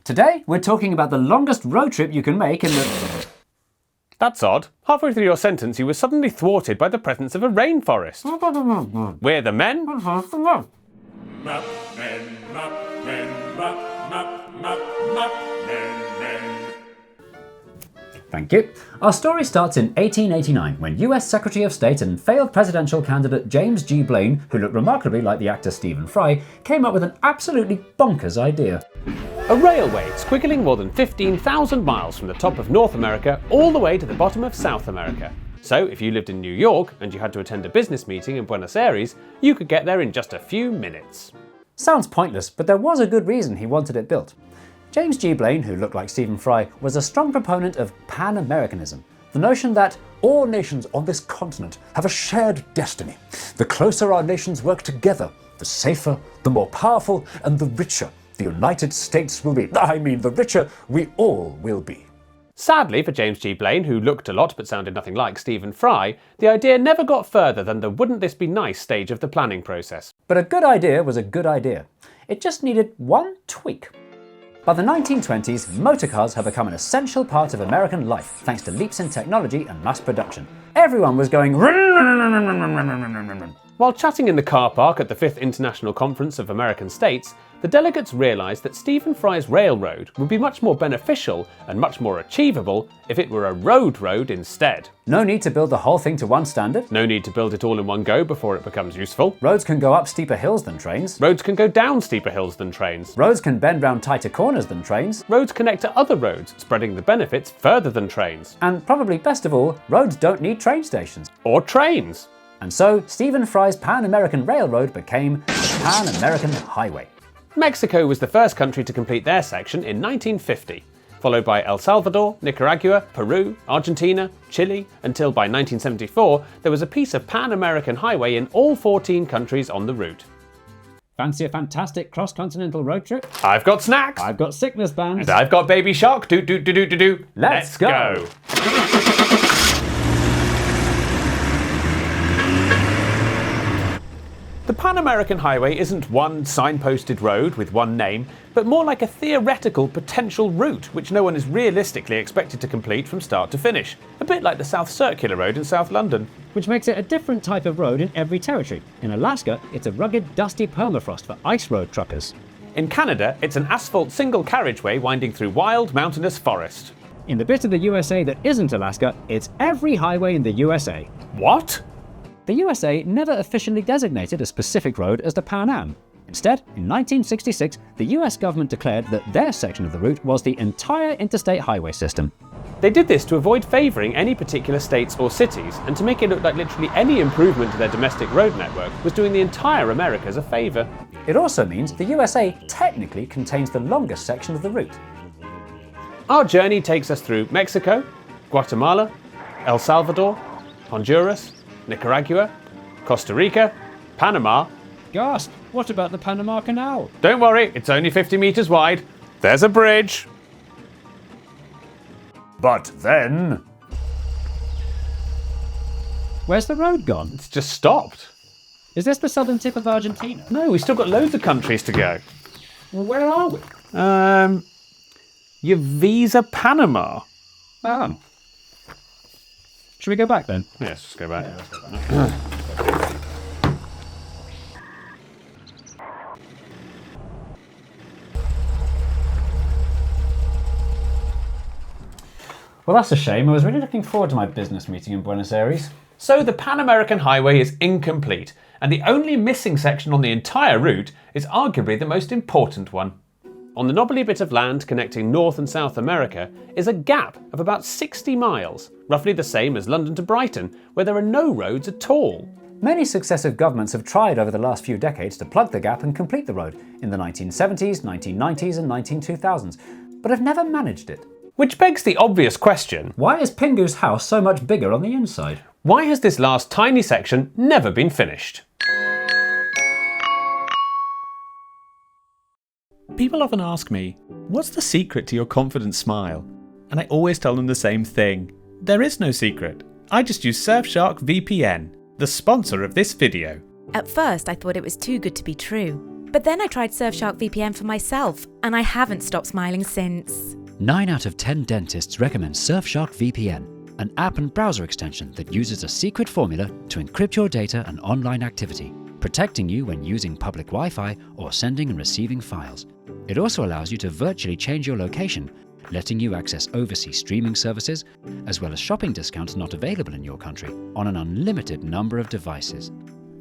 Today, we're talking about the longest road trip you can make in the... That's odd. Halfway through your sentence, you were suddenly thwarted by the presence of a rainforest. We're the men. Thank you. Our story starts in 1889 when US Secretary of State and failed presidential candidate James G. Blaine, who looked remarkably like the actor Stephen Fry, came up with an absolutely bonkers idea. A railway squiggling more than 15,000 miles from the top of North America all the way to the bottom of South America. So if you lived in New York and you had to attend a business meeting in Buenos Aires, you could get there in just a few minutes. Sounds pointless, but there was a good reason he wanted it built. James G. Blaine, who looked like Stephen Fry, was a strong proponent of Pan-Americanism, the notion that all nations on this continent have a shared destiny. The closer our nations work together, the safer, the more powerful, and the richer the United States will be. The richer we all will be. Sadly for James G. Blaine, who looked a lot but sounded nothing like Stephen Fry, the idea never got further than the wouldn't this be nice stage of the planning process. But a good idea was a good idea. It just needed one tweak. By the 1920s, motorcars have become an essential part of American life thanks to leaps in technology and mass production. Everyone was going While chatting in the car park at the 5th International Conference of American States, the delegates realised that Stephen Fry's railroad would be much more beneficial and much more achievable if it were a road instead. No need to build the whole thing to one standard. No need to build it all in one go before it becomes useful. Roads can go up steeper hills than trains. Roads can go down steeper hills than trains. Roads can bend round tighter corners than trains. Roads connect to other roads, spreading the benefits further than trains. And probably best of all, roads don't need train stations. Or trains. And so, Stephen Fry's Pan-American Railroad became the Pan-American Highway. Mexico was the first country to complete their section in 1950, followed by El Salvador, Nicaragua, Peru, Argentina, Chile, until by 1974 there was a piece of Pan-American highway in all 14 countries on the route. Fancy a fantastic cross-continental road trip? I've got snacks! I've got sickness bands! And I've got Baby Shark! Do. Let's go! The Pan-American Highway isn't one signposted road with one name, but more like a theoretical potential route which no one is realistically expected to complete from start to finish. A bit like the South Circular Road in South London. Which makes it a different type of road in every territory. In Alaska, it's a rugged, dusty permafrost for ice road truckers. In Canada, it's an asphalt single carriageway winding through wild, mountainous forest. In the bit of the USA that isn't Alaska, it's every highway in the USA. What? The USA never officially designated a specific road as the Pan Am. Instead, in 1966, the US government declared that their section of the route was the entire interstate highway system. They did this to avoid favouring any particular states or cities, and to make it look like literally any improvement to their domestic road network was doing the entire Americas a favour. It also means the USA technically contains the longest section of the route. Our journey takes us through Mexico, Guatemala, El Salvador, Honduras, Nicaragua, Costa Rica, Panama. Gasp! What about the Panama Canal? Don't worry, it's only 50 metres wide. There's a bridge. But then... Where's the road gone? It's just stopped. Is this the southern tip of Argentina? No, we've still got loads of countries to go. Well, where are we? Your visa Panama. Oh. Should we go back then? Yes, let's go back. Yeah, let's go back. Well, that's a shame. I was really looking forward to my business meeting in Buenos Aires. So the Pan-American Highway is incomplete, and the only missing section on the entire route is arguably the most important one. On the knobbly bit of land connecting North and South America is a gap of about 60 miles, roughly the same as London to Brighton, where there are no roads at all. Many successive governments have tried over the last few decades to plug the gap and complete the road in the 1970s, 1990s and 2000s, but have never managed it. Which begs the obvious question. Why is Pingu's house so much bigger on the inside? Why has this last tiny section never been finished? People often ask me, what's the secret to your confident smile? And I always tell them the same thing. There is no secret. I just use Surfshark VPN, the sponsor of this video. At first I thought it was too good to be true. But then I tried Surfshark VPN for myself, and I haven't stopped smiling since. 9 out of 10 dentists recommend Surfshark VPN, an app and browser extension that uses a secret formula to encrypt your data and online activity, protecting you when using public Wi-Fi or sending and receiving files. It also allows you to virtually change your location, letting you access overseas streaming services, as well as shopping discounts not available in your country, on an unlimited number of devices.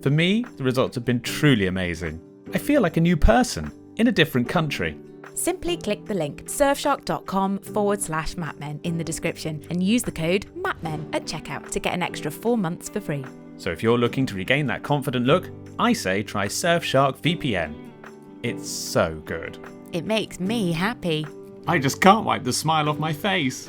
For me, the results have been truly amazing. I feel like a new person in a different country. Simply click the link surfshark.com/mapmen in the description and use the code MAPMEN at checkout to get an extra 4 months for free. So if you're looking to regain that confident look, I say try Surfshark VPN. It's so good. It makes me happy. I just can't wipe the smile off my face.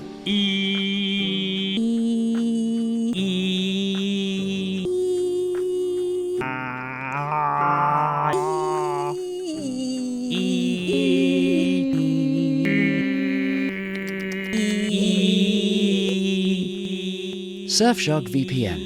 Surfshark VPN.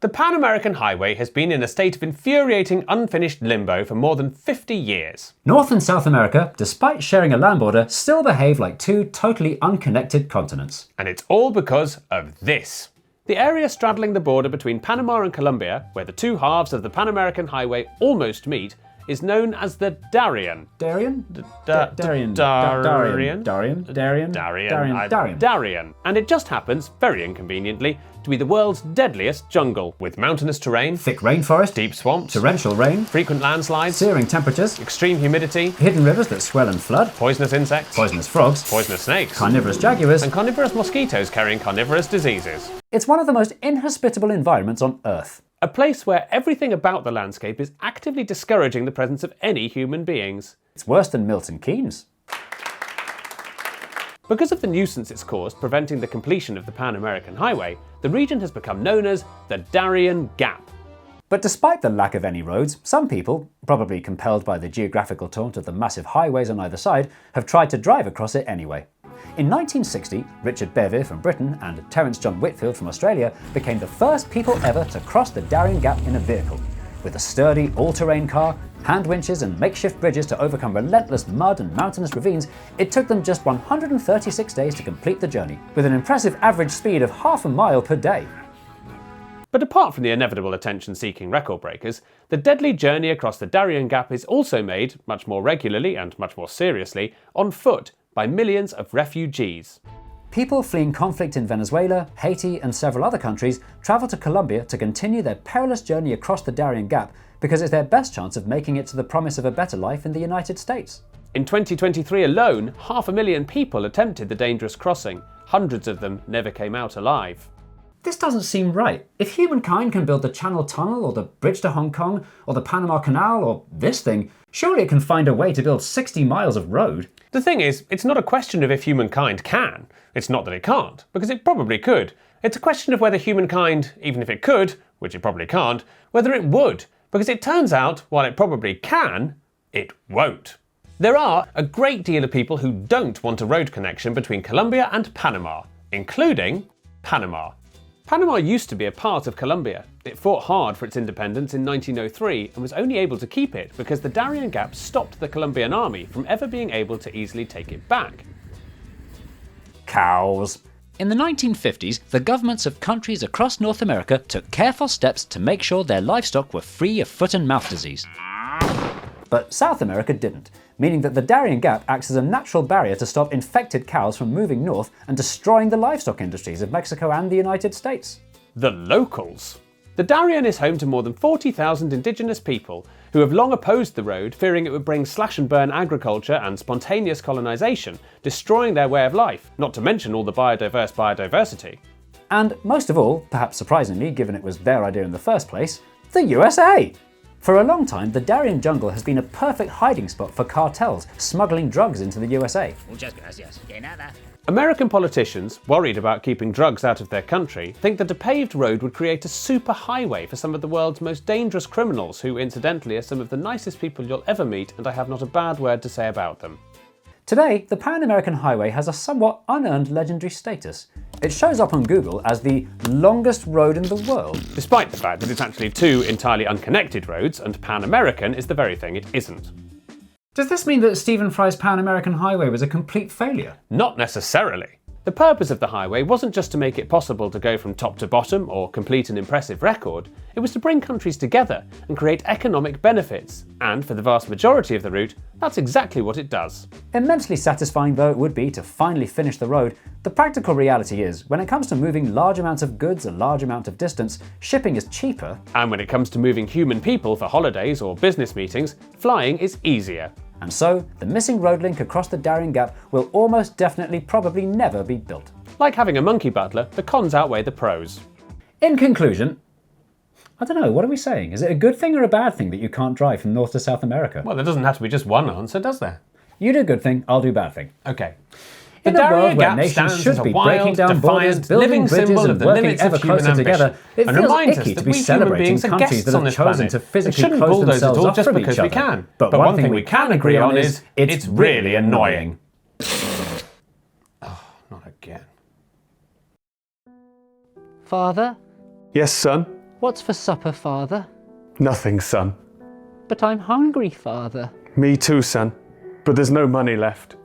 The Pan American Highway has been in a state of infuriating unfinished limbo for more than 50 years. North and South America, despite sharing a land border, still behave like two totally unconnected continents. And it's all because of this. The area straddling the border between Panama and Colombia, where the two halves of the Pan American Highway almost meet, is known as the Darien. Darien? Darien. And it just happens, very inconveniently, to be the world's deadliest jungle, with mountainous terrain, Thick rainforest, deep swamps, torrential rain, frequent landslides, searing temperatures, extreme humidity, hidden rivers that swell and flood, poisonous insects, poisonous frogs, poisonous snakes, carnivorous jaguars, and carnivorous mosquitoes carrying carnivorous diseases. It's one of the most inhospitable environments on Earth. A place where everything about the landscape is actively discouraging the presence of any human beings. It's worse than Milton Keynes. Because of the nuisance it's caused preventing the completion of the Pan American Highway, the region has become known as the Darien Gap. But despite the lack of any roads, some people, probably compelled by the geographical taunt of the massive highways on either side, have tried to drive across it anyway. In 1960, Richard Bevill from Britain and Terence John Whitfield from Australia became the first people ever to cross the Darien Gap in a vehicle. With a sturdy, all-terrain car, hand winches and makeshift bridges to overcome relentless mud and mountainous ravines, it took them just 136 days to complete the journey, with an impressive average speed of half a mile per day. But apart from the inevitable attention-seeking record breakers, the deadly journey across the Darien Gap is also made, much more regularly and much more seriously, on foot by millions of refugees. People fleeing conflict in Venezuela, Haiti and several other countries travel to Colombia to continue their perilous journey across the Darien Gap because it's their best chance of making it to the promise of a better life in the United States. In 2023 alone, 500,000 people attempted the dangerous crossing. Hundreds of them never came out alive. This doesn't seem right. If humankind can build the Channel Tunnel or the Bridge to Hong Kong or the Panama Canal or this thing, surely it can find a way to build 60 miles of road. The thing is, it's not a question of if humankind can. It's not that it can't, because it probably could. It's a question of whether humankind, even if it could, which it probably can't, whether it would, because it turns out, while it probably can, it won't. There are a great deal of people who don't want a road connection between Colombia and Panama, including Panama. Panama used to be a part of Colombia. It fought hard for its independence in 1903 and was only able to keep it because the Darien Gap stopped the Colombian army from ever being able to easily take it back. Cows. In the 1950s, the governments of countries across North America took careful steps to make sure their livestock were free of foot and mouth disease. But South America didn't, meaning that the Darien Gap acts as a natural barrier to stop infected cows from moving north and destroying the livestock industries of Mexico and the United States. The locals. The Darien is home to more than 40,000 indigenous people who have long opposed the road, fearing it would bring slash-and-burn agriculture and spontaneous colonisation, destroying their way of life, not to mention all the biodiversity. And most of all, perhaps surprisingly given it was their idea in the first place, the USA! For a long time, the Darien jungle has been a perfect hiding spot for cartels smuggling drugs into the USA. Muchas gracias. De nada. American politicians, worried about keeping drugs out of their country, think that a paved road would create a super highway for some of the world's most dangerous criminals who, incidentally, are some of the nicest people you'll ever meet, and I have not a bad word to say about them. Today, the Pan American Highway has a somewhat unearned legendary status. It shows up on Google as the longest road in the world. Despite the fact that it's actually two entirely unconnected roads, and Pan-American is the very thing it isn't. Does this mean that Stephen Fry's Pan-American Highway was a complete failure? Not necessarily. The purpose of the highway wasn't just to make it possible to go from top to bottom or complete an impressive record, it was to bring countries together and create economic benefits, and for the vast majority of the route, that's exactly what it does. Immensely satisfying though it would be to finally finish the road, the practical reality is, when it comes to moving large amounts of goods a large amount of distance, shipping is cheaper. And when it comes to moving human people for holidays or business meetings, flying is easier. And so, the missing road link across the Darien Gap will almost definitely probably never be built. Like having a monkey butler, the cons outweigh the pros. In conclusion, I don't know, what are we saying? Is it a good thing or a bad thing that you can't drive from North to South America? Well, there doesn't have to be just one answer, does there? You do good thing, I'll do bad thing. Okay. In a world where nations should be breaking down borders, building bridges and working ever closer together, it feels icky to be celebrating countries that have chosen to physically close themselves off from each other. But one thing we can agree on is, it's really annoying. Oh, not again. Father? Yes, son? What's for supper, Father? Nothing, son. But I'm hungry, Father. Me too, son. But there's no money left.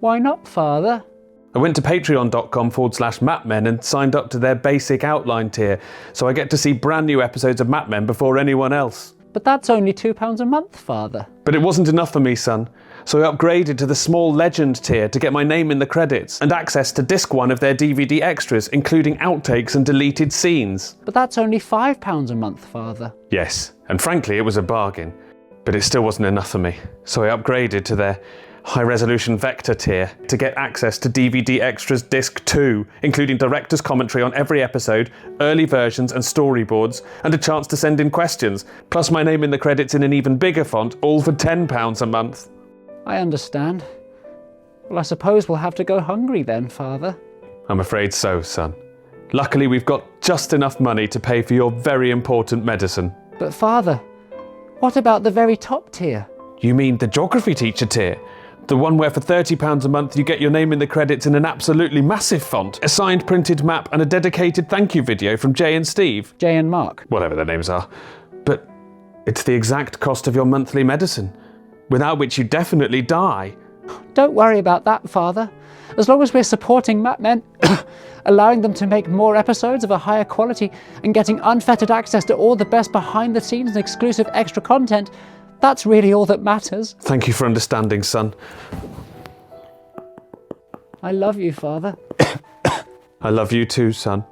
Why not, Father? I went to patreon.com/mapmen and signed up to their basic outline tier, so I get to see brand new episodes of Map Men before anyone else. But that's only £2 a month, Father. But it wasn't enough for me, son. So I upgraded to the small legend tier to get my name in the credits and access to disc 1 of their DVD extras, including outtakes and deleted scenes. But that's only £5 a month, Father. Yes, and frankly it was a bargain. But it still wasn't enough for me, so I upgraded to their high-resolution vector tier to get access to DVD extras disc 2, including director's commentary on every episode, early versions and storyboards, and a chance to send in questions, plus my name in the credits in an even bigger font, all for £10 a month. I understand. Well, I suppose we'll have to go hungry then, Father. I'm afraid so, son. Luckily we've got just enough money to pay for your very important medicine. But Father, what about the very top tier? You mean the geography teacher tier? The one where for £30 a month you get your name in the credits in an absolutely massive font, a signed printed map and a dedicated thank you video from Jay and Steve. Jay and Mark. Whatever their names are. But it's the exact cost of your monthly medicine, without which you definitely die. Don't worry about that, Father. As long as we're supporting Map Men, allowing them to make more episodes of a higher quality and getting unfettered access to all the best behind the scenes and exclusive extra content, that's really all that matters. Thank you for understanding, son. I love you, Father. I love you too, son.